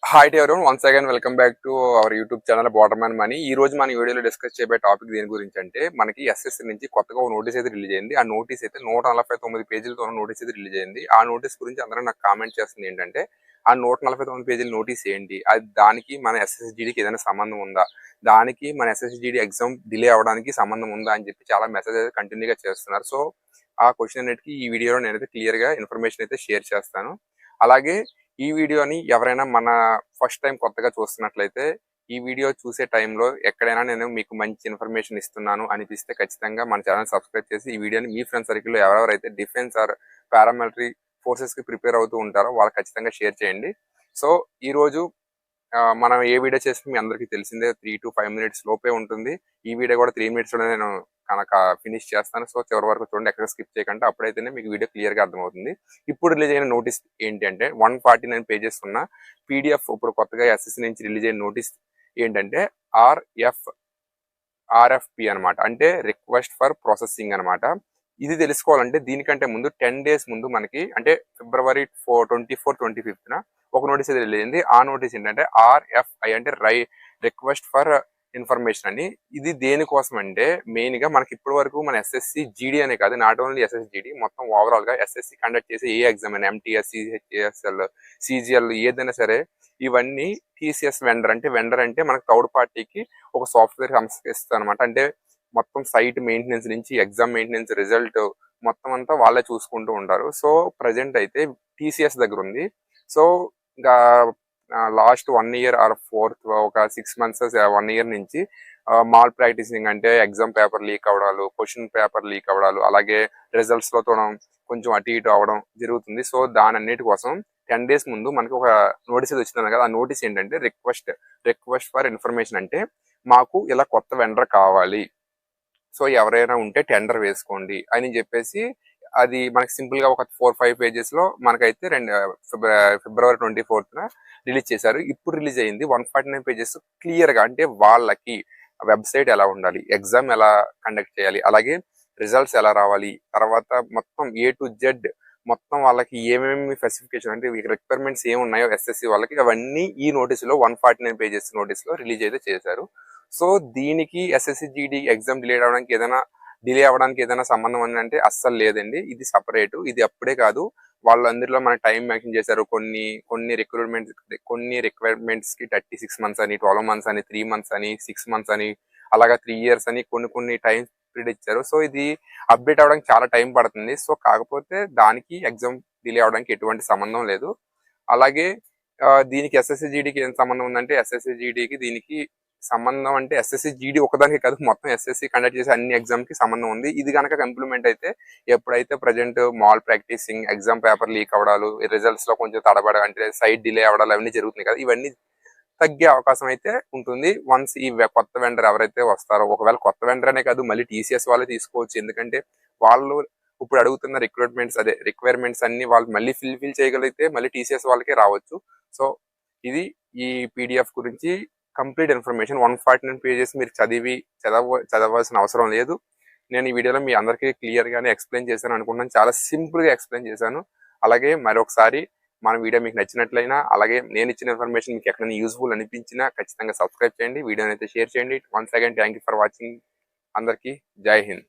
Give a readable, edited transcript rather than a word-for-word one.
Hi to everyone, once again welcome back to our YouTube channel బాటర్మ్యాన్ మనీ. ఈ రోజు మన వీడియోలో డిస్కస్ చేయబోయే టాపిక్ దేని గురించి అంటే, మనకి ఎస్ఎస్సి నుంచి కొత్తగా ఒక నోటీస్ అయితే రిలీజ్ అయింది. ఆ నోటీస్ అయితే 149 పేజీలతో ఉన్న నోటీస్ అయితే రిలీజ్ అయింది. ఆ నోటీస్ గురించి అందరూ నాకు కామెంట్ చేస్తుంది ఏంటంటే, ఆ 149 పేజీల నోటీస్ ఏంటి, అది దానికి మన ఎస్ఎస్జిడికి ఏదైనా సంబంధం ఉందా, దానికి మన ఎస్ఎస్జిడి ఎగ్జామ్ డిలే అవడానికి సంబంధం ఉందా అని చెప్పి చాలా మెసేజ్ అయితే కంటిన్యూగా చేస్తున్నారు. సో ఆ క్వశ్చన్ అన్నిటికీ ఈ వీడియోలో నేనైతే క్లియర్గా ఇన్ఫర్మేషన్ అయితే షేర్ చేస్తాను. అలాగే ఈ వీడియోని ఎవరైనా మన ఫస్ట్ టైం కొత్తగా చూస్తున్నట్లయితే, ఈ వీడియో చూసే టైంలో ఎక్కడైనా నేను మీకు మంచి ఇన్ఫర్మేషన్ ఇస్తున్నాను అనిపిస్తే ఖచ్చితంగా మన ఛానల్ సబ్స్క్రైబ్ చేసి ఈ వీడియోని మీ ఫ్రెండ్ సర్కిల్లో ఎవరెవరైతే డిఫెన్స్ ఆర్ పారామిలిటరీ ఫోర్సెస్ కి ప్రిపేర్ అవుతూ ఉంటారో వాళ్ళకి ఖచ్చితంగా షేర్ చేయండి. సో ఈ రోజు మనం ఏ వీడియో చేస్తే మీ అందరికీ తెలిసిందే, 3 to 5 minutes లోపే ఉంటుంది. ఈ వీడియో కూడా 3 minutes లో నేను కనుక ఫినిష్ చేస్తాను. సో చివరి వరకు చూడండి, ఎక్కడ స్కిప్ చేయకుండా, అప్పుడైతేనే మీకు వీడియో క్లియర్ గా అర్థమవుతుంది. ఇప్పుడు రిలీజ్ అయిన నోటీస్ ఏంటి అంటే, 149 పేజెస్ ఉన్న పీడిఎఫ్. ఇప్పుడు కొత్తగా ఎస్ఎస్సి నుంచి రిలీజ్ అయిన నోటీస్ ఏంటంటే ఆర్ఎఫ్పి అనమాట, అంటే రిక్వెస్ట్ ఫర్ ప్రాసెసింగ్ అనమాట. ఇది తెలుసుకోవాలంటే దీనికంటే ముందు 10 days ముందు మనకి, అంటే February 24, 25న ఒక నోటీస్ అయితే రిలీజ్ అయింది. ఆ నోటీస్ ఏంటంటే ఆర్ఎఫ్ఐ, అంటే రిక్వెస్ట్ ఫర్ ఇన్ఫర్మేషన్ అని. ఇది దేనికోసం అంటే, మెయిన్ గా మనకి ఇప్పటి వరకు మన ఎస్ఎస్సి జీడీ అనే కాదు, నాట్ ఓన్లీ ఎస్ఎస్సి జీడీ, మొత్తం ఓవరాల్ గా ఎస్ఎస్సి కండక్ట్ చేసే ఏ ఎగ్జామ్ అయినా, ఎంటీఎస్, సిహెచ్ఎస్ఎల్, సిజిఎల్ ఏదైనా సరే, ఇవన్నీ టీసీఎస్ వెండర్ అంటే మనకు థర్డ్ పార్టీకి ఒక సాఫ్ట్వేర్ సంస్థ ఇస్తుంది అనమాట. అంటే మొత్తం సైట్ మెయింటెనెన్స్ నుంచి ఎగ్జామ్ మెయింటెనెన్స్, రిజల్ట్ మొత్తం అంతా వాళ్ళే చూసుకుంటూ ఉంటారు. సో ప్రజెంట్ అయితే టీసీఎస్ దగ్గర ఉంది. సో ఇంకా లాస్ట్ 1 year ఆర్ ఒక 6 months 1 year నుంచి మాల్ ప్రాక్టీసింగ్, అంటే ఎగ్జామ్ పేపర్ లీక్ అవడాలు, క్వశ్చన్ పేపర్ లీక్ అవడాలు, అలాగే రిజల్ట్స్ లో కొంచెం అటు ఇటు అవడం జరుగుతుంది. సో దాని అన్నిటి కోసం 10 days ముందు మనకి ఒక నోటీస్ వచ్చింది కదా. ఆ నోటీస్ ఏంటంటే రిక్వెస్ట్ ఫర్ ఇన్ఫర్మేషన్, అంటే మాకు ఇలా కొత్త వెండర్ కావాలి, సో ఎవరైనా ఉంటే టెండర్ వేసుకోండి అని చెప్పేసి, అది మనకి సింపుల్ గా ఒక 4-5 pages లో మనకైతే February 24న రిలీజ్ చేశారు. ఇప్పుడు రిలీజ్ అయింది 149 pages క్లియర్ గా. అంటే వాళ్ళకి వెబ్సైట్ ఎలా ఉండాలి, ఎగ్జామ్ ఎలా కండక్ట్ చేయాలి, అలాగే రిజల్ట్స్ ఎలా రావాలి, తర్వాత మొత్తం A to Z మొత్తం వాళ్ళకి ఏమేమి స్పెసిఫికేషన్, అంటే రిక్వైర్మెంట్స్ ఏమి ఉన్నాయో ఎస్ఎస్సి వాళ్ళకి, అవన్నీ ఈ నోటీసులో 149 pages నోటీస్ లో రిలీజ్ అయితే చేశారు. సో దీనికి ఎస్ఎస్సి జీడీ ఎగ్జామ్ డిలే అవడానికి ఏదైనా సంబంధం అని అంటే అస్సలు లేదండి. ఇది సపరేట్. ఇది అప్పుడే కాదు, వాళ్ళు అందులో మన టైం మెన్షన్ చేశారు. కొన్ని రిక్వైర్మెంట్స్ కి 36 months అని, 12 months అని, 3 months అని, 6 months అని, అలాగా 3 years అని కొన్ని టైం పీరియడ్ ఇచ్చారు. సో ఇది అప్డేట్ అవడానికి చాలా టైం పడుతుంది. సో కాకపోతే దానికి ఎగ్జామ్ డిలే అవడానికి ఎటువంటి సంబంధం లేదు. అలాగే దీనికి ఎస్ఎస్సి జీడీకి ఏం సంబంధం ఉందంటే, ఎస్ఎస్సి జీడీకి దీనికి సంబంధం అంటే ఎస్ఎస్సి జీడీ ఒకదానికి కాదు, మొత్తం ఎస్ఎస్సి కండక్ట్ చేసే అన్ని ఎగ్జామ్ కి సంబంధం ఉంది. ఇది కనుక ఇంప్లిమెంట్ అయితే, ఎప్పుడైతే present malpractising, exam paper leak అవడాలు, రిజల్ట్స్ లో కొంచెం తడబడ, అంటే సైట్ డిలే అవడాలు అవన్నీ జరుగుతున్నాయి కదా, ఇవన్నీ తగ్గే అవకాశం అయితే ఉంటుంది వన్స్ ఈ కొత్త వెండర్ ఎవరైతే వస్తారో. ఒకవేళ కొత్త వెండర్ అనే కాదు, మళ్ళీ టీసీఎస్ వాళ్ళే తీసుకోవచ్చు. ఎందుకంటే వాళ్ళు ఇప్పుడు అడుగుతున్న రిక్వైర్మెంట్స్ అన్ని వాళ్ళు మళ్ళీ ఫిల్ చేయగలిగితే మళ్ళీ టీసీఎస్ వాళ్ళకే రావచ్చు. సో ఇది ఈ పీడిఎఫ్ గురించి కంప్లీట్ ఇన్ఫర్మేషన్. 149 pages మీరు చదవాల్సిన అవసరం లేదు. నేను ఈ వీడియోలో మీ అందరికీ క్లియర్ గానే ఎక్స్ప్లెయిన్ చేశాను అనుకుంటున్నాను. చాలా సింపుల్ గా ఎక్స్ప్లెయిన్ చేశాను. అలాగే మరొకసారి మన వీడియో మీకు నచ్చినట్లయినా, అలాగే నేను ఇచ్చిన ఇన్ఫర్మేషన్ మీకు ఎక్కడైనా యూస్ఫుల్ అనిపించినా ఖచ్చితంగా సబ్స్క్రైబ్ చేయండి, వీడియోని అయితే షేర్ చేయండి. Once again thank you for watching. అందరికీ జై హింద్.